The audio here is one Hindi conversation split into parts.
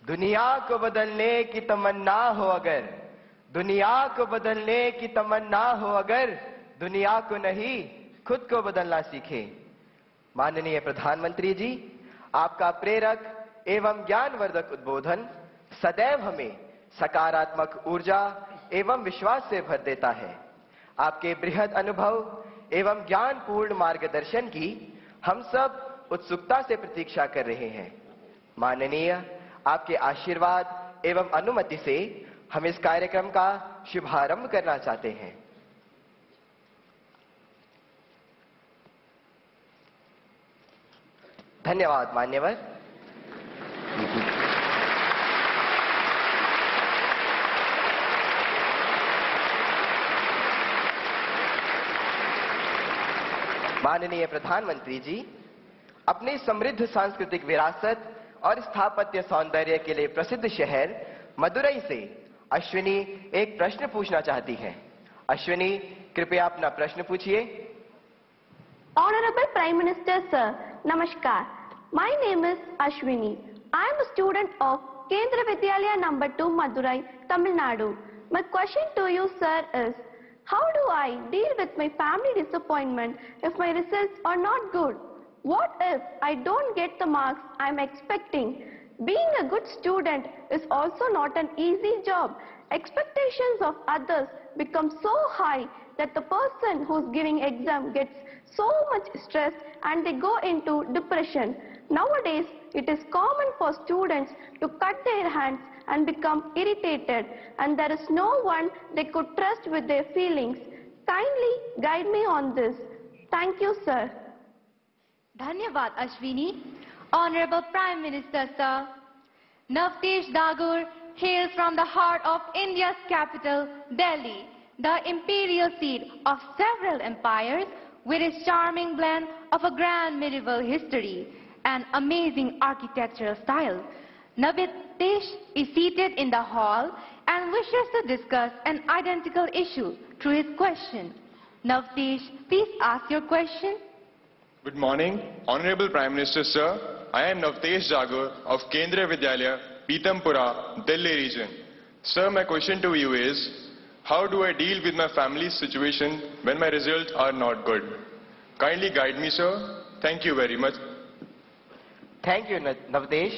दुनिया को बदलने की तमन्ना हो अगर, दुनिया को बदलने की तमन्ना हो अगर, दुनिया को नहीं खुद को बदलना सीखे। माननीय प्रधानमंत्री जी, आपका प्रेरक एवं ज्ञानवर्धक उद्बोधन सदैव हमें सकारात्मक ऊर्जा एवं विश्वास से भर देता है। आपके बृहद अनुभव एवं ज्ञानपूर्ण मार्गदर्शन की हम सब उत्सुकता से प्रतीक्षा कर रहे हैं। माननीय, आपके आशीर्वाद एवं अनुमति से हम इस कार्यक्रम का शुभारंभ करना चाहते हैं। धन्यवाद मान्यवर। माननीय प्रधानमंत्री जी, अपनी समृद्ध सांस्कृतिक विरासत और स्थापत्य सौंदर्य के लिए प्रसिद्ध शहर मदुरई से अश्विनी एक प्रश्न पूछना चाहती हैं। अश्विनी, कृपया अपना प्रश्न पूछिए। Honorable Prime Minister Sir, Namaskar. My name is Ashwini. I am a student of Kendra Vidyalaya number 2 Madurai, Tamil Nadu. My question to you sir is, how do I deal with my family disappointment if my results are not good? What if I don't get the marks I am expecting? Being a good student is also not an easy job. Expectations of others become so high that the person who's giving exam gets so much stress and they go into depression. Nowadays, it is common for students to cut their hands and become irritated, and there is no one they could trust with their feelings. Kindly guide me on this. Thank you, sir. Dhanyavad Ashwini. Honorable Prime Minister Sir, Navtesh Dagur hails from the heart of India's capital, Delhi, the imperial seat of several empires, with its charming blend of a grand medieval history and amazing architectural style. Navtesh is seated in the hall and wishes to discuss an identical issue through his question. Navtesh, please ask your question. Good morning, Honorable Prime Minister Sir. I am Navtesh Dagur of Kendra Vidyalaya, Pitampura, Delhi region. Sir, my question to you is, how do I deal with my family's situation when my results are not good? Kindly guide me, sir. Thank you very much. Thank you Navdesh.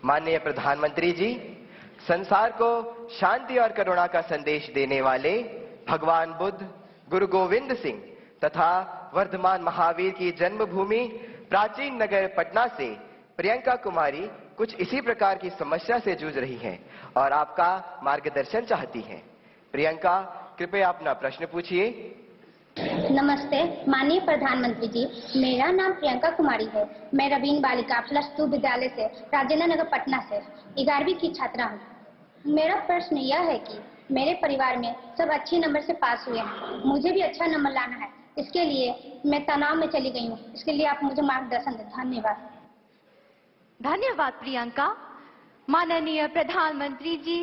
माननीय प्रधानमंत्री जी, संसार को शांति और करुणा का संदेश देने वाले भगवान बुद्ध, गुरु गोविंद सिंह तथा वर्धमान महावीर की जन्मभूमि प्राचीन नगर पटना से प्रियंका कुमारी कुछ इसी प्रकार की समस्या से जूझ रही हैं और आपका मार्गदर्शन चाहती हैं। प्रियंका, कृपया अपना प्रश्न पूछिए। नमस्ते माननीय प्रधानमंत्री जी, मेरा नाम प्रियंका कुमारी है। मैं रवीन बालिका +2 विद्यालय से राजेंद्र नगर पटना से 11वीं की छात्रा हूँ। मेरा प्रश्न यह है कि मेरे परिवार में सब अच्छे नंबर से पास हुए हैं, मुझे भी अच्छा नंबर लाना है। इसके लिए मैं तनाव में चली गई हूँ, इसके लिए आप मुझे मार्गदर्शन दें। धन्यवाद। धन्यवाद प्रियंका। माननीय प्रधानमंत्री जी,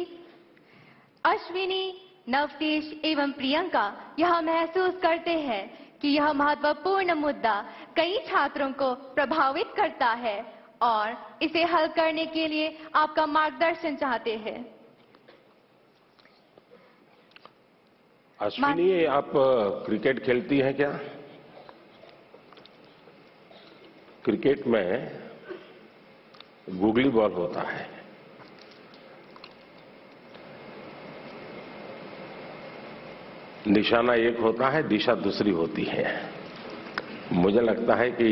अश्विनी, नवतेश एवं प्रियंका यह महसूस करते हैं कि यह महत्वपूर्ण मुद्दा कई छात्रों को प्रभावित करता है और इसे हल करने के लिए आपका मार्गदर्शन चाहते हैं। अश्विनी, आप क्रिकेट खेलती हैं क्या? क्रिकेट में गूगली बॉल होता है, निशाना एक होता है, दिशा दूसरी होती है। मुझे लगता है कि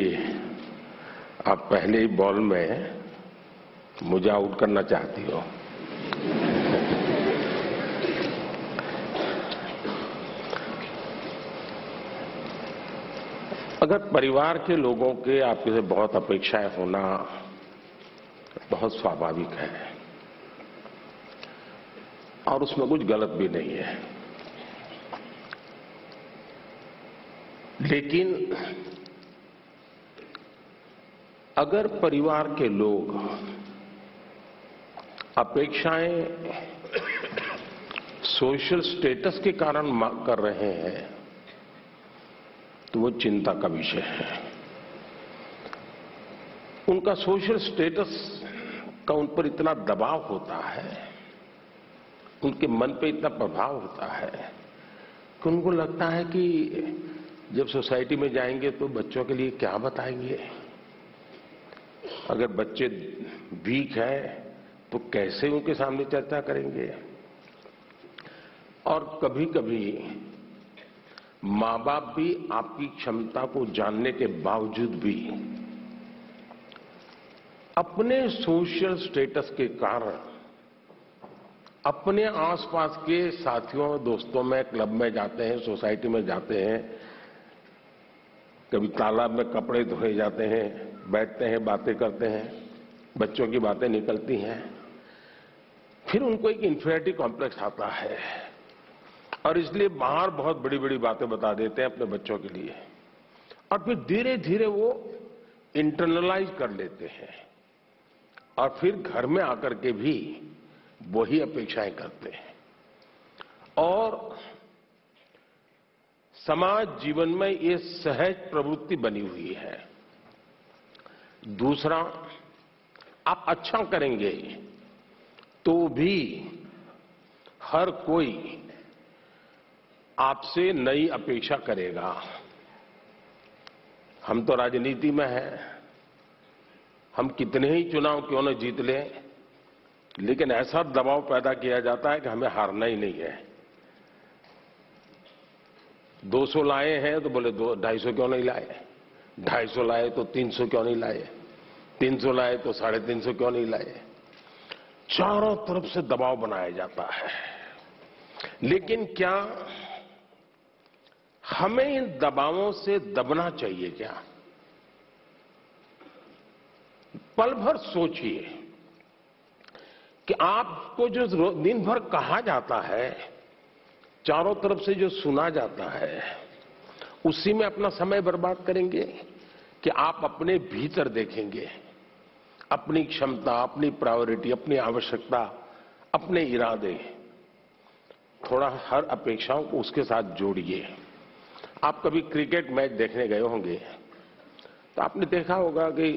आप पहले ही बॉल में मुझे आउट करना चाहती हो। अगर परिवार के लोगों के आपके से बहुत अपेक्षाएं होना बहुत स्वाभाविक है और उसमें कुछ गलत भी नहीं है, लेकिन अगर परिवार के लोग अपेक्षाएं सोशल स्टेटस के कारण कर रहे हैं तो वो चिंता का विषय है। उनका सोशल स्टेटस का उन पर इतना दबाव होता है, उनके मन पे इतना प्रभाव होता है कि उनको लगता है कि जब सोसाइटी में जाएंगे तो बच्चों के लिए क्या बताएंगे, अगर बच्चे वीक हैं तो कैसे उनके सामने चर्चा करेंगे। और कभी कभी माँ बाप भी आपकी क्षमता को जानने के बावजूद भी अपने सोशल स्टेटस के कारण अपने आसपास के साथियों दोस्तों में क्लब में जाते हैं, सोसाइटी में जाते हैं, कभी तालाब में कपड़े धोए जाते हैं, बैठते हैं, बातें करते हैं, बच्चों की बातें निकलती हैं, फिर उनको एक इंफीरियरिटी कॉम्प्लेक्स आता है और इसलिए बाहर बहुत बड़ी बड़ी बातें बता देते हैं अपने बच्चों के लिए और फिर धीरे धीरे वो इंटरनलाइज कर लेते हैं और फिर घर में आकर के भी वही अपेक्षाएं करते हैं और समाज जीवन में ये सहज प्रवृत्ति बनी हुई है। दूसरा, आप अच्छा करेंगे तो भी हर कोई आपसे नई अपेक्षा करेगा। हम तो राजनीति में हैं, हम कितने ही चुनाव क्यों न जीत लें, लेकिन ऐसा दबाव पैदा किया जाता है कि हमें हारना ही नहीं है। 200 लाए हैं तो बोले 250 क्यों नहीं लाए, 250 लाए तो 300 क्यों नहीं लाए, 300 लाए तो 350 क्यों नहीं लाए। चारों तरफ से दबाव बनाया जाता है। लेकिन क्या हमें इन दबावों से दबना चाहिए क्या? पल भर सोचिए कि आपको जो दिन भर कहा जाता है, चारों तरफ से जो सुना जाता है, उसी में अपना समय बर्बाद करेंगे कि आप अपने भीतर देखेंगे, अपनी क्षमता, अपनी प्रायोरिटी, अपनी आवश्यकता, अपने इरादे, थोड़ा हर अपेक्षाओं को उसके साथ जोड़िए। आप कभी क्रिकेट मैच देखने गए होंगे तो आपने देखा होगा कि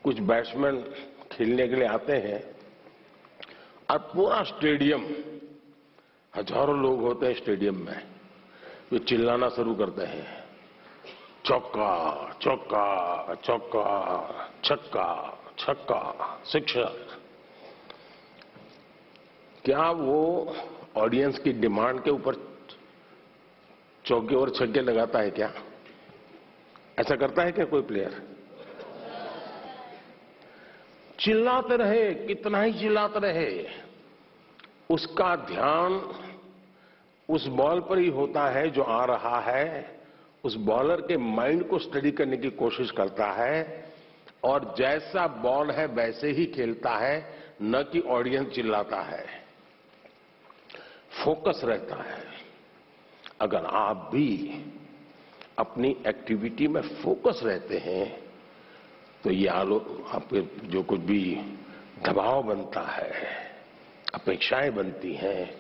कुछ बैट्समैन खेलने के लिए आते हैं और पूरा स्टेडियम, हजारों लोग होते हैं स्टेडियम में, वे चिल्लाना शुरू करते हैं, चौका चौका चौका, छक्का छक्का, सिक्सर। क्या वो ऑडियंस की डिमांड के ऊपर चौके और छक्के लगाता है क्या? ऐसा करता है क्या कोई प्लेयर? चिल्लाते रहे, कितना ही चिल्लाते रहे, उसका ध्यान उस बॉल पर ही होता है जो आ रहा है, उस बॉलर के माइंड को स्टडी करने की कोशिश करता है और जैसा बॉल है वैसे ही खेलता है, न कि ऑडियंस चिल्लाता है। फोकस रहता है। अगर आप भी अपनी एक्टिविटी में फोकस रहते हैं तो ये आपके जो कुछ भी दबाव बनता है, अपेक्षाएं बनती हैं,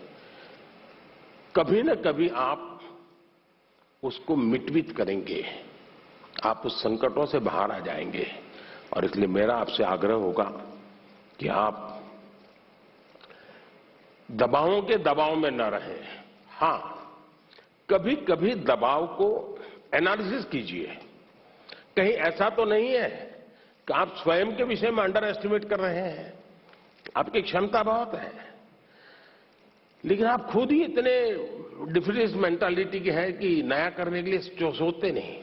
कभी न कभी आप उसको मिटवित करेंगे, आप उस संकटों से बाहर आ जाएंगे। और इसलिए मेरा आपसे आग्रह होगा कि आप दबावों के दबाव में न रहें। हां, कभी कभी दबाव को एनालिसिस कीजिए। कहीं ऐसा तो नहीं है कि आप स्वयं के विषय में अंडर एस्टिमेट कर रहे हैं। आपकी क्षमता बहुत है, लेकिन आप खुद ही इतने डिफरेंस मेंटालिटी के हैं कि नया करने के लिए सोचते नहीं।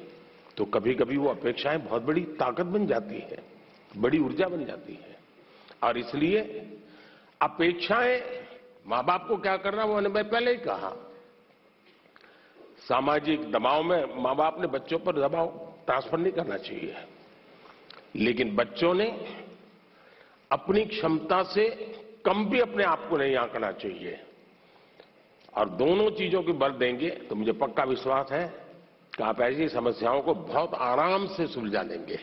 तो कभी कभी वो अपेक्षाएं बहुत बड़ी ताकत बन जाती है, बड़ी ऊर्जा बन जाती है। और इसलिए अपेक्षाएं, मां बाप को क्या करना वो मैंने पहले ही कहा, सामाजिक दबाव में मां बाप ने बच्चों पर दबाव ट्रांसफर नहीं करना चाहिए, लेकिन बच्चों ने अपनी क्षमता से कम भी अपने आप को नहीं आंकना चाहिए। और दोनों चीजों की बल देंगे तो मुझे पक्का विश्वास है कि आप ऐसी समस्याओं को बहुत आराम से सुलझा लेंगे।